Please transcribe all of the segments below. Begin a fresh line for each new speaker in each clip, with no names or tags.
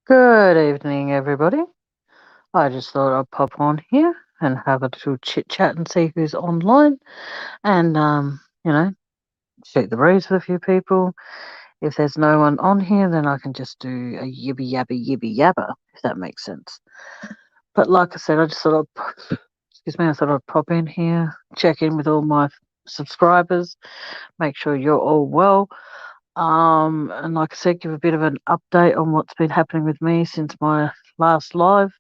Good evening, everybody. I just thought I'd pop on here and have a little chit chat and see who's online and, shoot the breeze with a few people. If there's no one on here, then I can just do a yibby yabba, if that makes sense. But like I said, I just thought I thought I'd pop in here, check in with all my subscribers, make sure you're all well. And like I said, give a bit of an update on what's been happening with me since my last live.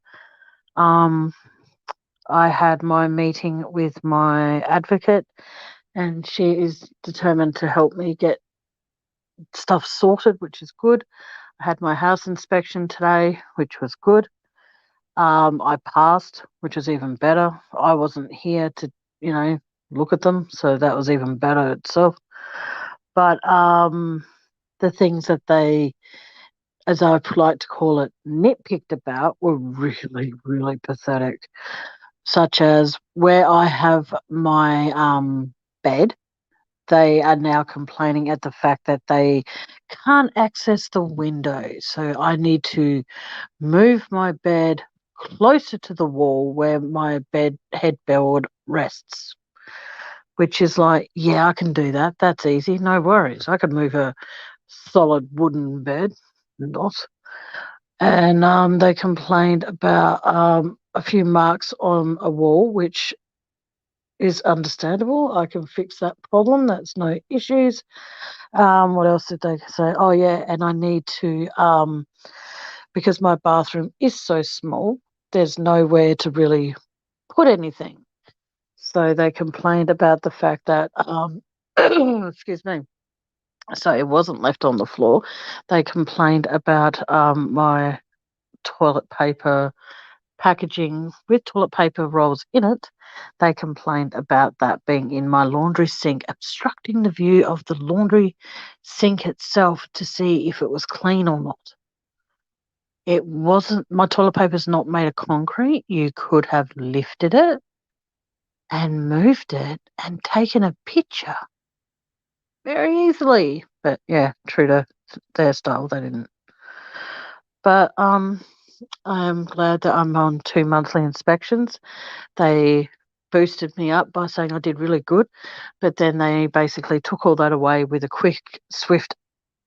Um, I had my meeting with my advocate, and she is determined to help me get stuff sorted, which is good. I had my house inspection today, which was good. I passed, which was even better. I wasn't here to, you know, look at them, so that was even better itself. But the things that they, as I like to call it, nitpicked about were really pathetic, such as where I have my bed. They are now complaining at the fact that they can't access the window. So I need to move my bed closer to the wall where my bed headboard rests, which is like, yeah, I can do that. That's easy. No worries. I could move a solid wooden bed. Not. And they complained about a few marks on a wall, which is understandable. I can fix that problem. That's no issues. What else did they say? Oh yeah, and I need to because my bathroom is so small. There's nowhere to really put anything. So they complained about the fact that excuse me. So it wasn't left on the floor. They complained about my toilet paper packaging with toilet paper rolls in it. They complained about that being in my laundry sink, obstructing the view of the laundry sink itself to see if it was clean or not. It wasn't, my toilet paper's not made of concrete. You could have lifted it and moved it and taken a picture very easily. But yeah, true to their style, they didn't. But I am glad that I'm on 2 monthly inspections. They boosted me up by saying I did really good, but then they basically took all that away with a quick, swift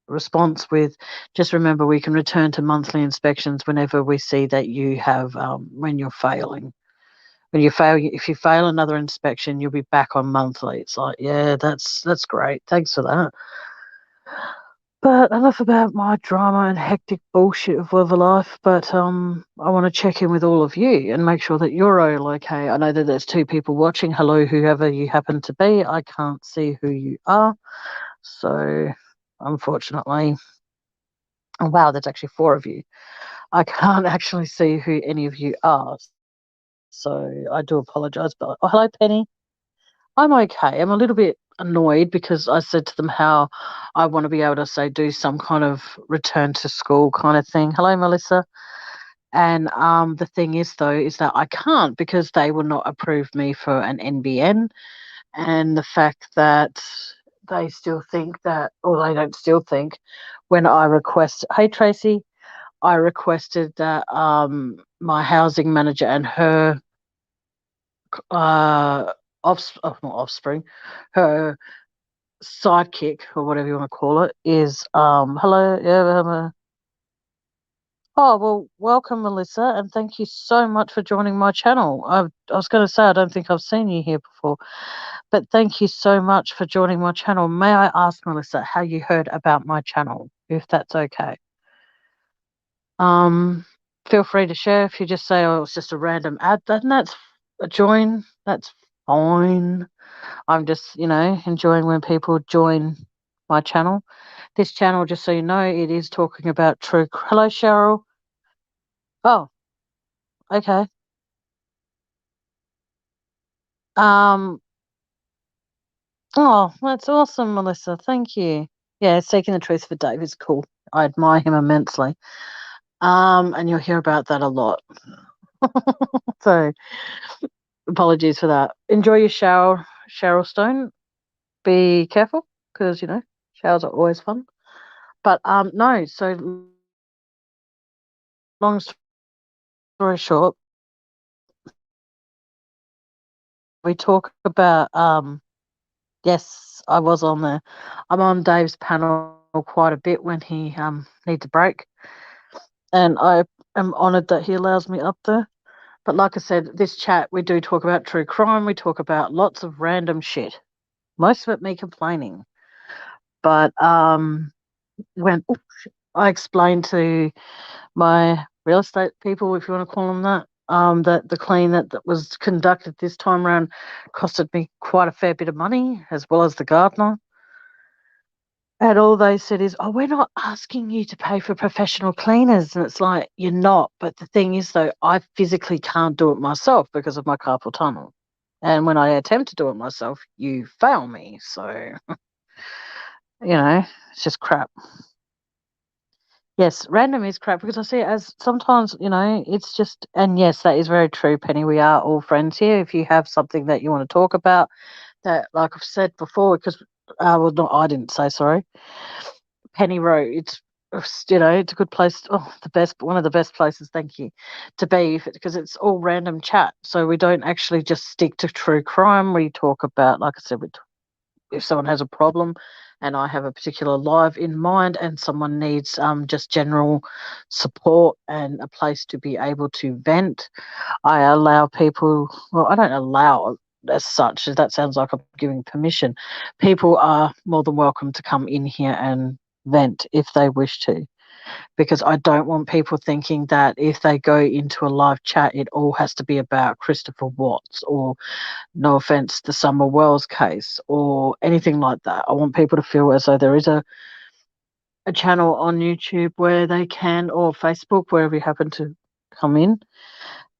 response with just remember we can return to monthly inspections whenever we see that you have when you're failing. When you fail, if you fail another inspection, you'll be back on monthly. It's like, yeah, that's great. Thanks for that. But enough about my drama and hectic bullshit of Love Life. But I want to check in with all of you and make sure that you're all okay. I know that there's two people watching. Hello, whoever you happen to be. I can't see who you are, so unfortunately, oh wow, there's actually four of you. I can't actually see who any of you are, so I do apologise. But oh, hello, Penny. I'm okay. I'm a little bit annoyed because I said to them how I want to be able to say do some kind of return to school kind of thing. Hello, Melissa. And the thing is though is that I can't because they will not approve me for an NBN, and the fact that they still think that, or they don't still think, when I request, hey Tracy, I requested that my housing manager and her uh, not offspring, her sidekick or whatever you want to call it is hello, yeah, oh well, welcome Melissa, and thank you so much for joining my channel. I was going to say I don't think I've seen you here before, but thank you so much for joining my channel. May I ask Melissa how you heard about my channel, if that's okay? um Feel free to share. If you just say, oh, it's just a random ad, then that's a join, that's fine. I'm just, enjoying when people join my channel. This channel, just so you know, it is talking about true. Hello, Cheryl. Oh, okay. Um. Oh, that's awesome, Melissa. Thank you. Yeah, seeking the truth for Dave is cool. I admire him immensely. And you'll hear about that a lot. So, apologies for that. Enjoy your shower, Cheryl Stone. Be careful, because showers are always fun. But no. So long story short, we talk about yes, I was on there. I'm on Dave's panel quite a bit when he needs a break, and I am honoured that he allows me up there. But like I said, this chat we do talk about true crime. We talk about lots of random shit. Most of it me complaining, but when I explained to my real estate people, if you want to call them that, that the clean that was conducted this time around costed me quite a fair bit of money, as well as the gardener. And all they said is, "Oh, we're not asking you to pay for professional cleaners." And it's like, you're not. But the thing is, though, I physically can't do it myself because of my carpal tunnel. And when I attempt to do it myself, you fail me. So, it's just crap. Yes, random is crap because I see it as sometimes, it's just, and yes, that is very true, Penny. We are all friends here. If you have something that you want to talk about, that, like I've said before, because, well, no, I didn't say sorry. Penny Road, it's a good place. Oh, one of the best places, thank you, to be because it's all random chat. So we don't actually just stick to true crime. We talk about, like I said, if someone has a problem and I have a particular live in mind and someone needs just general support and a place to be able to vent, I allow people, well, I don't allow as such, that sounds like I'm giving permission. People are more than welcome to come in here and vent if they wish to, because I don't want people thinking that if they go into a live chat, it all has to be about Christopher Watts or, no offense, the Summer Wells case or anything like that. I want people to feel as though there is a channel on YouTube where they can, or Facebook, wherever you happen to come in,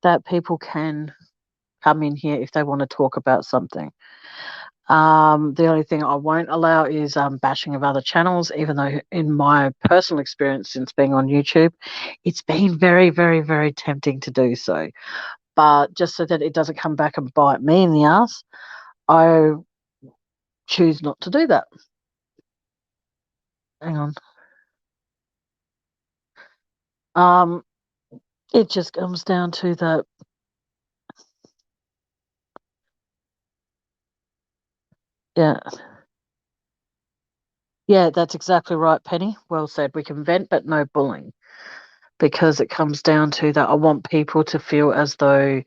that people can come in here if they want to talk about something. The only thing I won't allow is bashing of other channels, even though in my personal experience since being on YouTube, it's been very, very, very tempting to do so. But just so that it doesn't come back and bite me in the ass, I choose not to do that. Hang on. Um, it just comes down to that. Yeah. Yeah, that's exactly right, Penny. Well said. We can vent, but no bullying, because it comes down to that. I want people to feel as though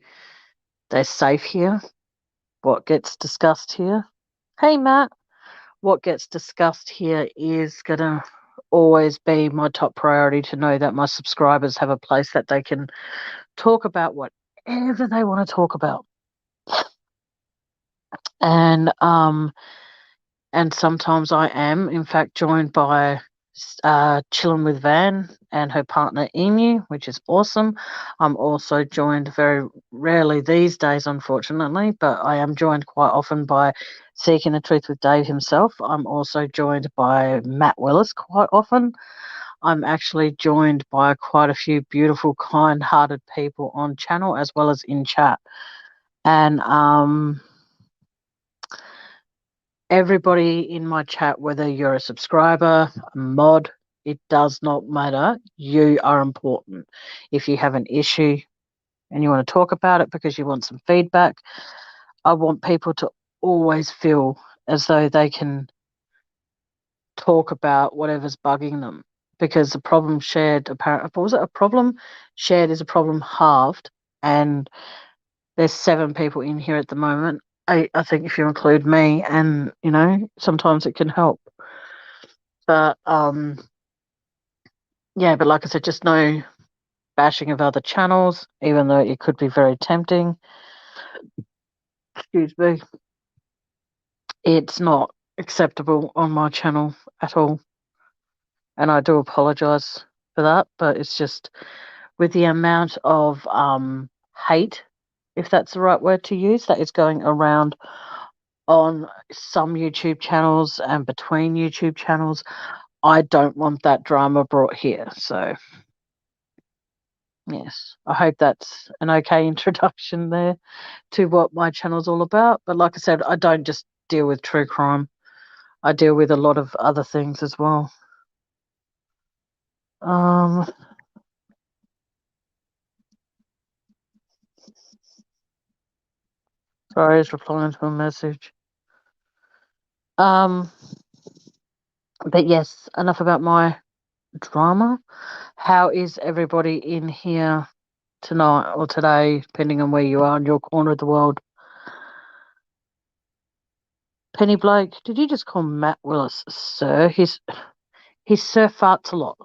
they're safe here. What gets discussed here? Hey, Matt. What gets discussed here is going to always be my top priority, to know that my subscribers have a place that they can talk about whatever they want to talk about. And sometimes I am, in fact, joined by Chillin' with Van and her partner Emu, which is awesome. I'm also joined very rarely these days, unfortunately, but I am joined quite often by Seeking the Truth with Dave himself. I'm also joined by Matt Willis quite often. I'm actually joined by quite a few beautiful, kind-hearted people on channel as well as in chat. And everybody in my chat, whether you're a subscriber, a mod, it does not matter. You are important. If you have an issue and you want to talk about it because you want some feedback, I want people to always feel as though they can talk about whatever's bugging them. Because the problem shared, apparently, was it a problem shared is a problem halved, and there's 7 people in here at the moment. 8, I think, if you include me, and sometimes it can help. But yeah, but like I said, just no bashing of other channels, even though it could be very tempting. Excuse me. It's not acceptable on my channel at all. And I do apologize for that, but it's just with the amount of hate, if that's the right word to use, that is going around on some YouTube channels and between YouTube channels, I don't want that drama brought here. So, yes, I hope that's an okay introduction there to what my channel's all about. But like I said, I don't just deal with true crime. I deal with a lot of other things as well. Sorry, I was replying to a message. But yes, enough about my drama. How is everybody in here tonight or today, depending on where you are in your corner of the world? Penny Blake, did you just call Matt Willis sir? He's sir farts a lot.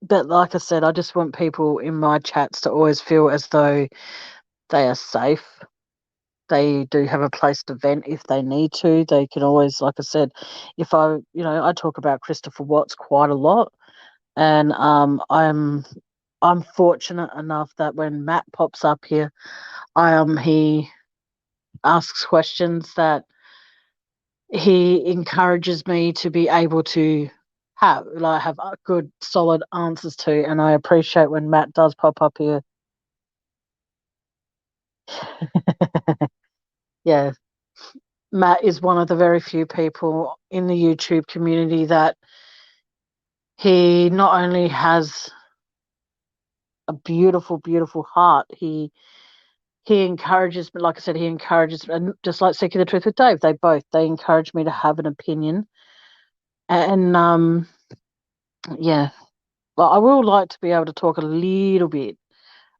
But like I said, I just want people in my chats to always feel as though they are safe. They do have a place to vent if they need to. They can always, like I said, if I talk about Christopher Watts quite a lot, and I'm fortunate enough that when Matt pops up here, he asks questions that he encourages me to be able to have good solid answers to, and I appreciate when Matt does pop up here. Yeah, Matt is one of the very few people in the YouTube community that he not only has a beautiful, beautiful heart, he encourages, but like I said, he encourages, and just like Seeking the Truth with Dave, they encourage me to have an opinion, and yeah, I will like to be able to talk a little bit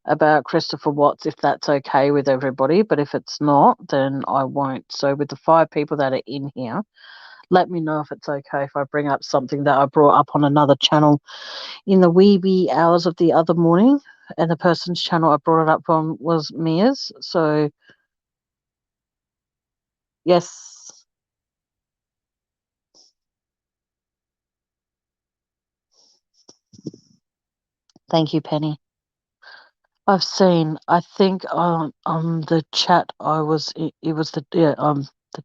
about Christopher Watts if that's okay with everybody, but if it's not, then I won't. So with the 5 people that are in here, let me know if it's okay if I bring up something that I brought up on another channel in the wee hours of the other morning, and the person's channel I brought it up on was Mia's. So yes, thank you, Penny. I've seen. I think on the chat I was. It was the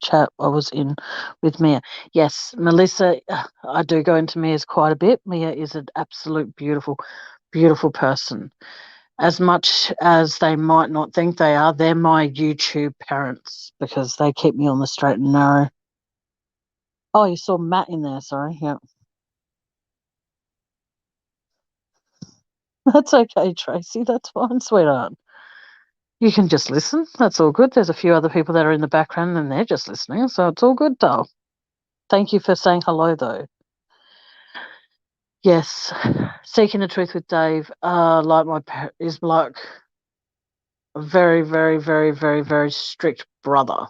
chat I was in with Mia. Yes, Melissa. I do go into Mia's quite a bit. Mia is an absolute beautiful, beautiful person. As much as they might not think they are, they're my YouTube parents because they keep me on the straight and narrow. Oh, you saw Matt in there. Sorry. Yeah, that's okay, Tracy. That's fine, sweetheart. You can just listen. That's all good. There's a few other people that are in the background and they're just listening, so it's all good, doll. Thank you for saying hello, though. Yes, Seeking the Truth with Dave, is like a very, very, very, very, very strict brother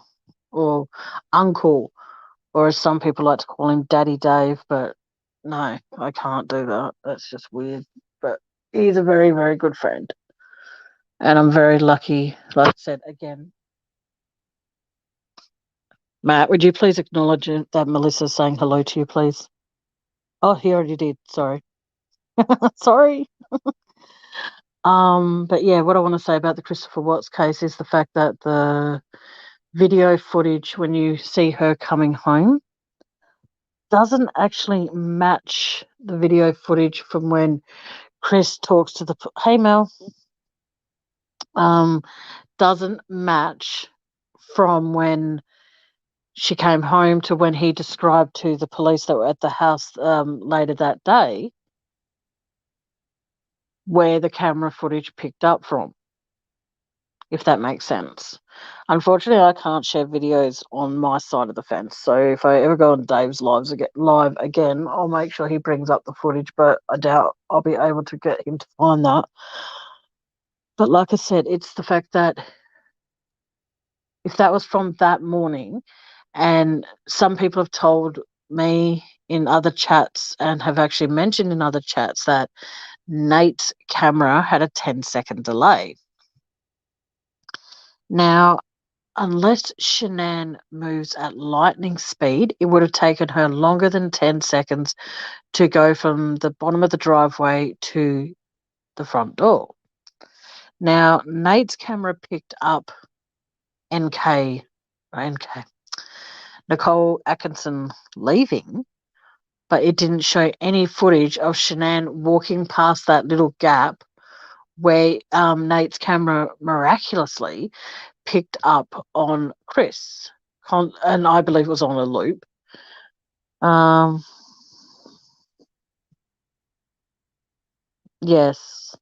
or uncle, or as some people like to call him, Daddy Dave. But no, I can't do that. That's just weird. But he's a very, very good friend, and I'm very lucky. Like I said again, Matt, would you please acknowledge that Melissa's saying hello to you, please? Oh, he already did. Sorry. Sorry. But yeah, what I want to say about the Christopher Watts case is the fact that the video footage when you see her coming home doesn't actually match the video footage from when Chris talks to the hey Mel um doesn't match from when she came home to when he described to the police that were at the house later that day where the camera footage picked up from, if that makes sense. Unfortunately, I can't share videos on my side of the fence. So if I ever go on Dave's live again, I'll make sure he brings up the footage, but I doubt I'll be able to get him to find that. But like I said, it's the fact that if that was from that morning, and some people have told me in other chats and have actually mentioned in other chats that Nate's camera had a 10-second delay. Now, unless Shanann moves at lightning speed, it would have taken her longer than 10 seconds to go from the bottom of the driveway to the front door. Now, Nate's camera picked up Nicole Atkinson leaving, but it didn't show any footage of Shanann walking past that little gap where Nate's camera miraculously picked up on Chris, and I believe it was on a loop. Yes.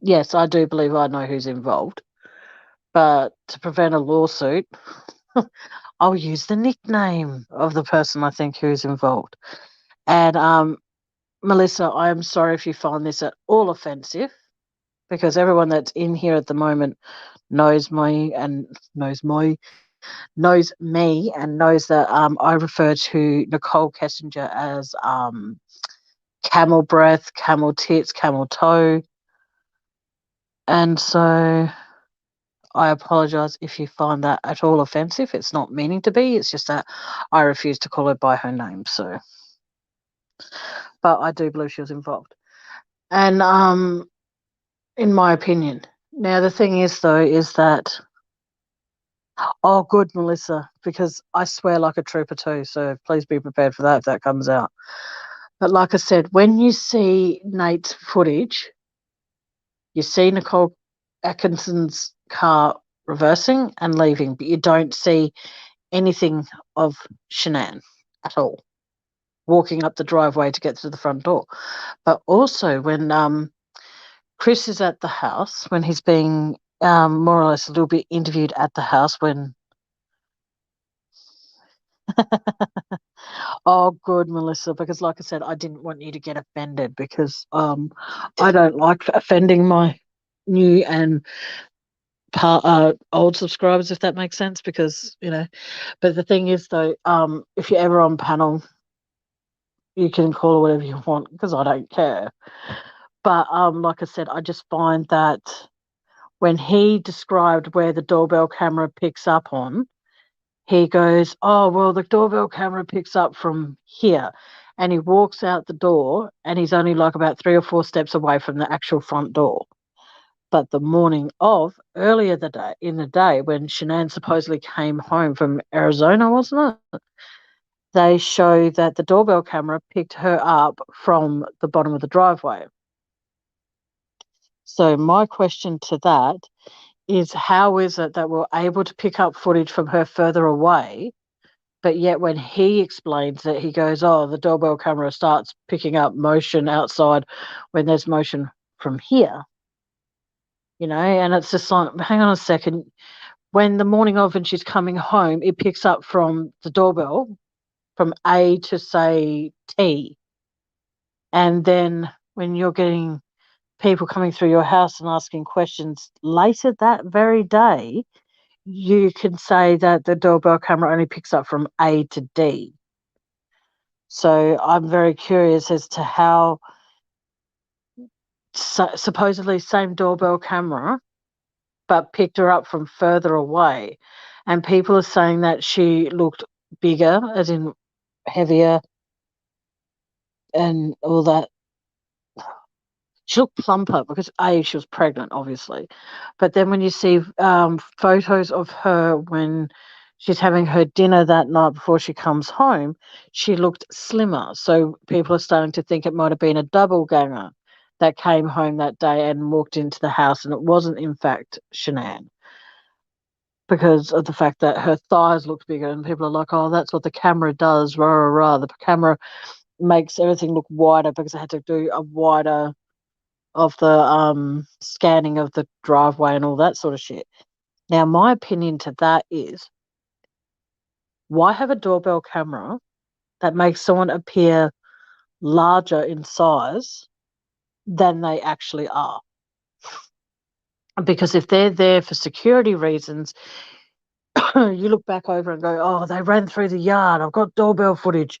Yes, I do believe I know who's involved. But to prevent a lawsuit, I'll use the nickname of the person I think who's involved. And Melissa, I am sorry if you find this at all offensive, because everyone that's in here at the moment knows me and knows me and knows that I refer to Nicole Kessinger as camel breath, camel tits, camel toe. And so I apologise if you find that at all offensive. It's not meaning to be. It's just that I refuse to call her by her name. So, but I do believe she was involved. And in my opinion, now the thing is though, is that oh, good, Melissa, because I swear like a trooper too. So please be prepared for that if that comes out. But like I said, when you see Nate's footage, you see Nicole Atkinson's car reversing and leaving, but you don't see anything of Shanann at all, walking up the driveway to get to the front door. But also when Chris is at the house, when he's being more or less a little bit interviewed at the house when oh good Melissa, because like I said, I didn't want you to get offended because I don't like offending my new and old subscribers, if that makes sense, because but the thing is though, if you're ever on panel, you can call it whatever you want because I don't care. But like I said, I just find that when he described where the doorbell camera picks up on, he goes, "Oh well, the doorbell camera picks up from here," and he walks out the door, and he's only like about 3 or 4 steps away from the actual front door. But the morning of, earlier in the day, when Shanann supposedly came home from Arizona, wasn't it? They show that the doorbell camera picked her up from the bottom of the driveway. So my question to that is how is it that we're able to pick up footage from her further away, but yet when he explains it, he goes, oh, the doorbell camera starts picking up motion outside when there's motion from here, and it's just like, hang on a second. When the morning of and she's coming home, it picks up from the doorbell from A to say T. And then when you're getting people coming through your house and asking questions later that very day, you can say that the doorbell camera only picks up from A to D. So I'm very curious as to how supposedly same doorbell camera, but picked her up from further away. And people are saying that she looked bigger, as in heavier and all that. She looked plumper because A, she was pregnant, obviously. But then when you see photos of her when she's having her dinner that night before she comes home, she looked slimmer. So people are starting to think it might have been a double ganger that came home that day and walked into the house, and it wasn't, in fact, Shanann, because of the fact that her thighs looked bigger, and people are like, oh, that's what the camera does, rah, rah, rah. The camera makes everything look wider because it had to do a wider of the scanning of the driveway and all that sort of shit. Now, my opinion to that is, why have a doorbell camera that makes someone appear larger in size than they actually are? Because if they're there for security reasons, you look back over and go, oh, they ran through the yard, I've got doorbell footage.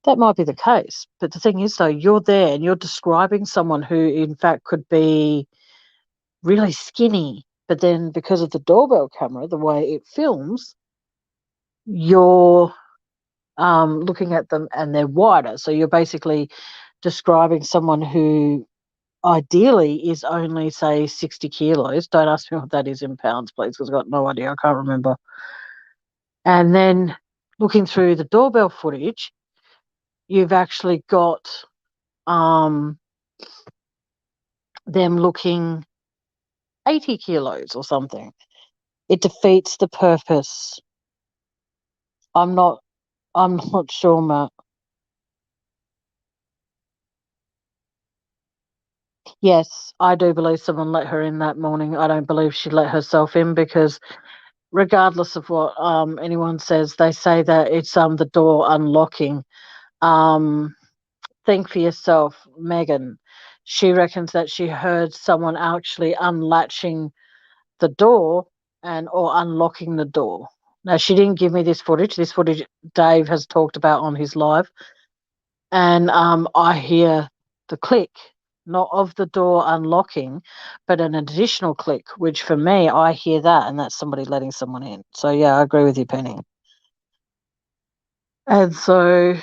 That might be the case. But the thing is, though, you're there and you're describing someone who, in fact, could be really skinny. But then because of the doorbell camera, the way it films, you're looking at them and they're wider. So you're basically describing someone who ideally is only, say, 60 kilos. Don't ask me what that is in pounds, please, because I've got no idea. I can't remember. And then looking through the doorbell footage, you've actually got them looking 80 kilos or something. It defeats the purpose. I'm not sure, Matt. Yes, I do believe someone let her in that morning. I don't believe she let herself in because regardless of what anyone says, they say that it's the door unlocking. Um, think for yourself, Megan. She reckons that she heard someone actually unlatching the door and or unlocking the door. Now she didn't give me this footage. This footage Dave has talked about on his live, and I hear the click, not of the door unlocking, but an additional click, which for me I hear that, and that's somebody letting someone in. So yeah, I agree with you, Penny. And so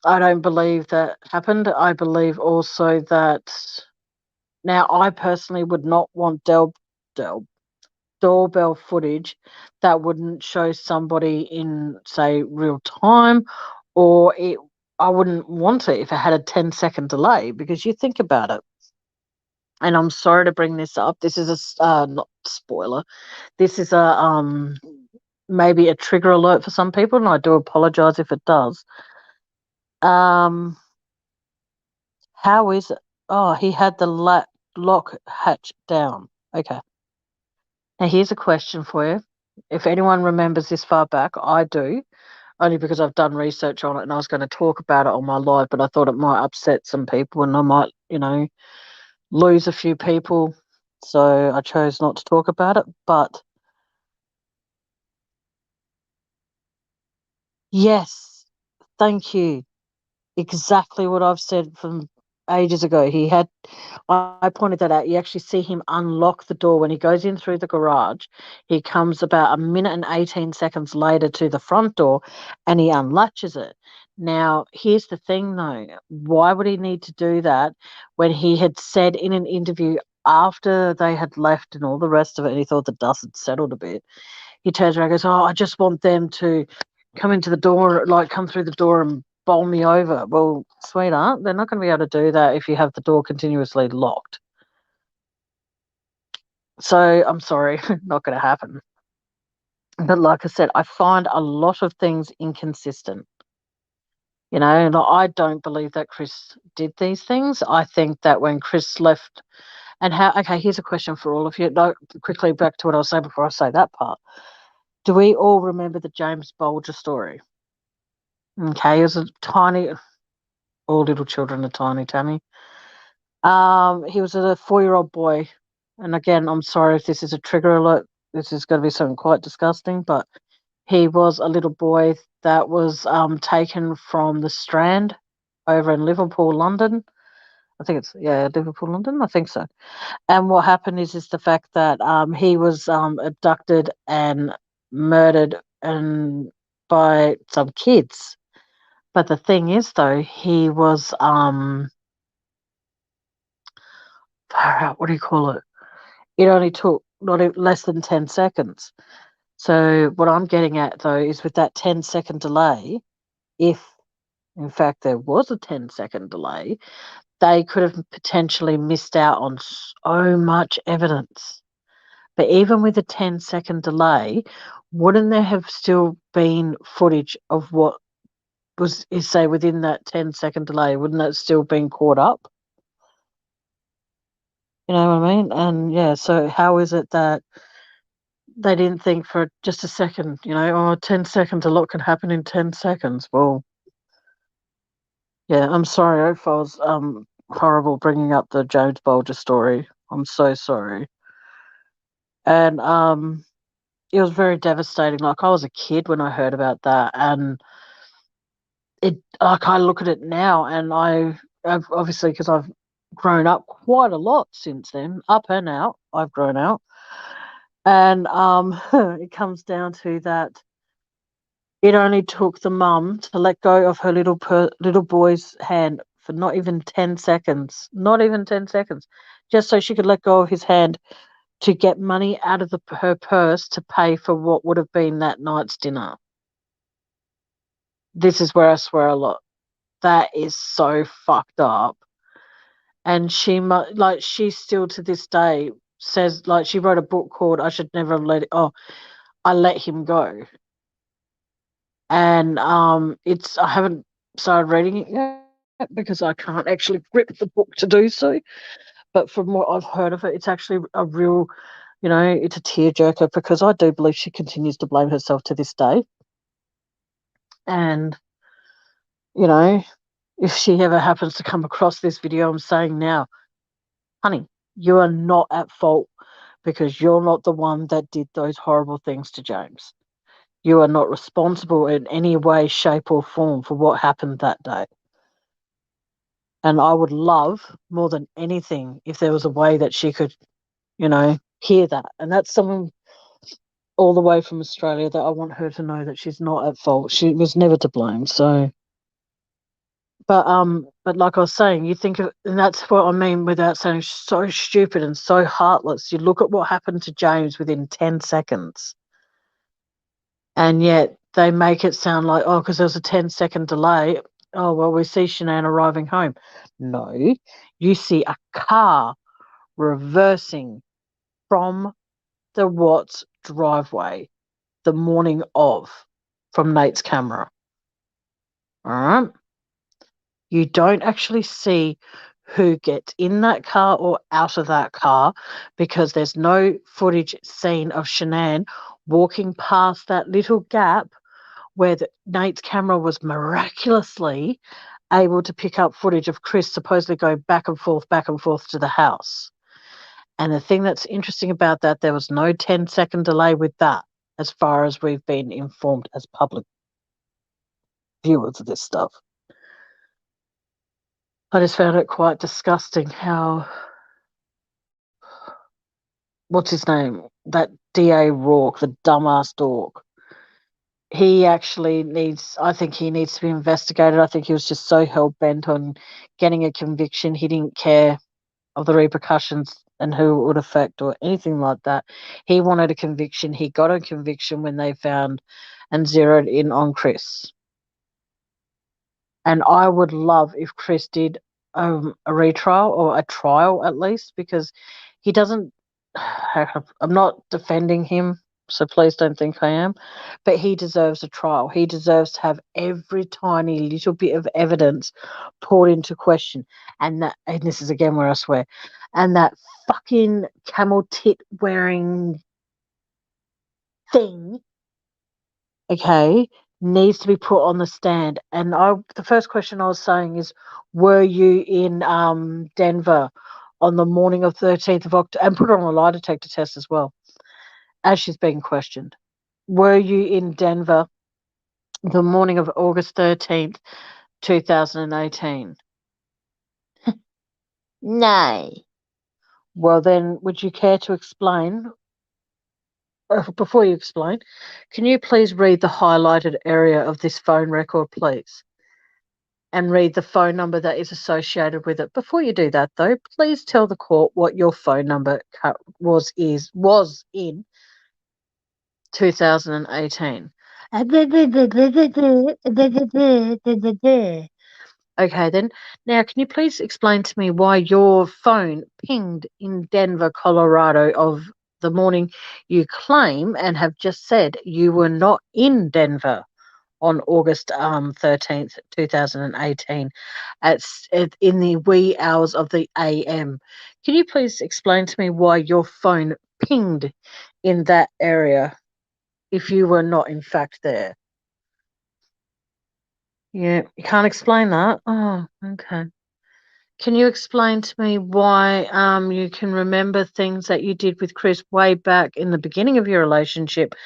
I don't believe that happened. I believe also that now I personally would not want Del doorbell footage that wouldn't show somebody in, say, real time, or I wouldn't want it if it had a 10-second delay because you think about it. And I'm sorry to bring this up. This is not spoiler. This is a maybe a trigger alert for some people, and I do apologize if it does. How is it? Oh, he had the lock hatch down. Okay. Now here's a question for you. If anyone remembers this far back, I do, only because I've done research on it and I was going to talk about it on my live, but I thought it might upset some people and I might, lose a few people. So I chose not to talk about it. But yes, thank you. Exactly what I've said from ages ago. I pointed that out. You actually see him unlock the door when he goes in through the garage. He comes about a minute and 18 seconds later to the front door and he unlatches it. Now, here's the thing though. Why would he need to do that when he had said in an interview after they had left and all the rest of it, and he thought the dust had settled a bit? He turns around and goes, "Oh, I just want them to come into the door, like come through the door and bowl me over." Well, sweetheart, they're not going to be able to do that if you have the door continuously locked. So I'm sorry, not going to happen. But like I said, I find a lot of things inconsistent. And I don't believe that Chris did these things. I think that when Chris left, okay, here's a question for all of you. No, quickly back to what I was saying before I say that part. Do we all remember the James Bulger story? Okay, he was a tiny, all little children are tiny, Tammy. He was a 4-year-old boy, and again, I'm sorry if this is a trigger alert. This is going to be something quite disgusting, but he was a little boy that was taken from the Strand over in Liverpool, London. I think it's Liverpool, London. I think so. And what happened is the fact that he was abducted and murdered and by some kids. But the thing is, though, he was far out. What do you call it? It only took less than 10 seconds. So what I'm getting at though is with that 10-second delay, if in fact there was a 10-second delay, they could have potentially missed out on so much evidence. But even with a 10-second delay, wouldn't there have still been footage of what is say within that 10-second delay? Wouldn't that still been caught up? You know what I mean? And yeah, so how is it that they didn't think for just a second, 10 seconds, a lot can happen in 10 seconds. Well, yeah, I'm sorry if I was horrible bringing up the James Bulger story. I'm so sorry. And it was very devastating. Like I was a kid when I heard about that, and I look at it now, and I've obviously because I've grown up quite a lot since then, up and out. I've grown out, and it comes down to that. It only took the mum to let go of her little boy's hand for not even 10 seconds. Not even 10 seconds. Just so she could let go of his hand to get money out of her purse to pay for what would have been that night's dinner. This is where I swear a lot. That is so fucked up. And she still to this day says, like, she wrote a book called I Should Never Have I Let Him Go. And I haven't started reading it yet, because I can't actually grip the book to do so. But from what I've heard of it, it's actually a real, it's a tearjerker, because I do believe she continues to blame herself to this day. And, if she ever happens to come across this video, I'm saying now, honey, you are not at fault, because you're not the one that did those horrible things to James. You are not responsible in any way, shape, or form for what happened that day. And I would love, more than anything, if there was a way that she could, hear that. And that's someone all the way from Australia that I want her to know that she's not at fault. She was never to blame. So, but like I was saying, you think of, and that's what I mean without saying so stupid and so heartless. You look at what happened to James within 10 seconds, and yet they make it sound like, oh, because there was a 10-second delay. Oh, well, we see Shanann arriving home. No, you see a car reversing from the Watts driveway the morning of, from Nate's camera. All right. You don't actually see who gets in that car or out of that car, because there's no footage seen of Shanann walking past that little gap where Nate's camera was miraculously able to pick up footage of Chris supposedly going back and forth to the house. And the thing that's interesting about that, there was no 10-second delay with that, as far as we've been informed as public viewers of this stuff. I just found it quite disgusting how, what's his name? That DA Rourke, the dumbass dork. He actually I think he needs to be investigated. I think he was just so hell-bent on getting a conviction. He didn't care of the repercussions and who it would affect or anything like that. He wanted a conviction. He got a conviction when they found and zeroed in on Chris. And I would love if Chris did a retrial, or a trial at least, because he doesn't. I'm not defending him, so please don't think I am, but he deserves a trial. He deserves to have every tiny little bit of evidence poured into question. And this is again where I swear, and that fucking camel tit wearing thing, okay, needs to be put on the stand. And the first question I was saying is, were you in Denver on the morning of 13th of October? And put her on a lie detector test as well, as she's being questioned. Were you in Denver the morning of August 13th, 2018? No. Well, then, would you care to explain? Before you explain, can you please read the highlighted area of this phone record, please? And read the phone number that is associated with it. Before you do that, though, please tell the court what your phone number was in 2018. Okay, then. Now, can you please explain to me why your phone pinged in Denver, Colorado, of the morning you claim and have just said you were not in Denver on August 13th, 2018, in the wee hours of the AM. Can you please explain to me why your phone pinged in that area if you were not in fact there? Yeah, you can't explain that? Oh, okay. Can you explain to me why you can remember things that you did with Chris way back in the beginning of your relationship,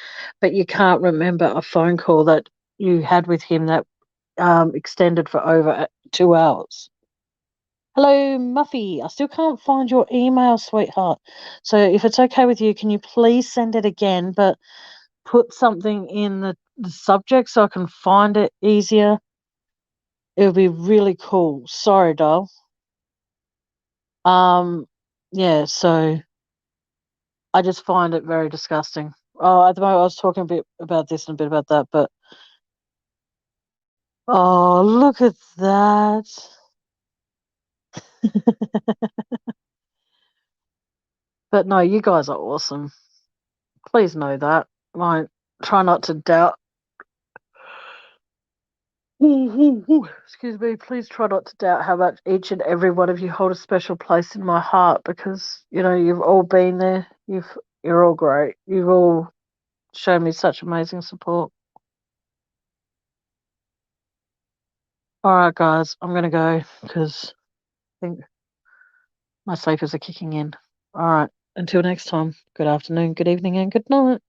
but you can't remember a phone call that you had with him that extended for over 2 hours? Hello, Muffy. I still can't find your email, sweetheart. So if it's okay with you, can you please send it again, but put something in the subject so I can find it easier? It would be really cool. Sorry, doll. Yeah, so I just find it very disgusting. Oh, at the moment I was talking a bit about this and a bit about that, but oh, look at that. But no, you guys are awesome. Please know that. Like, try not to doubt. Excuse me. Please try not to doubt how much each and every one of you hold a special place in my heart because you've all been there. You're all great. You've all shown me such amazing support. All right, guys, I'm gonna go because I think my sleepers are kicking in. All right. Until next time. Good afternoon, good evening, and good night.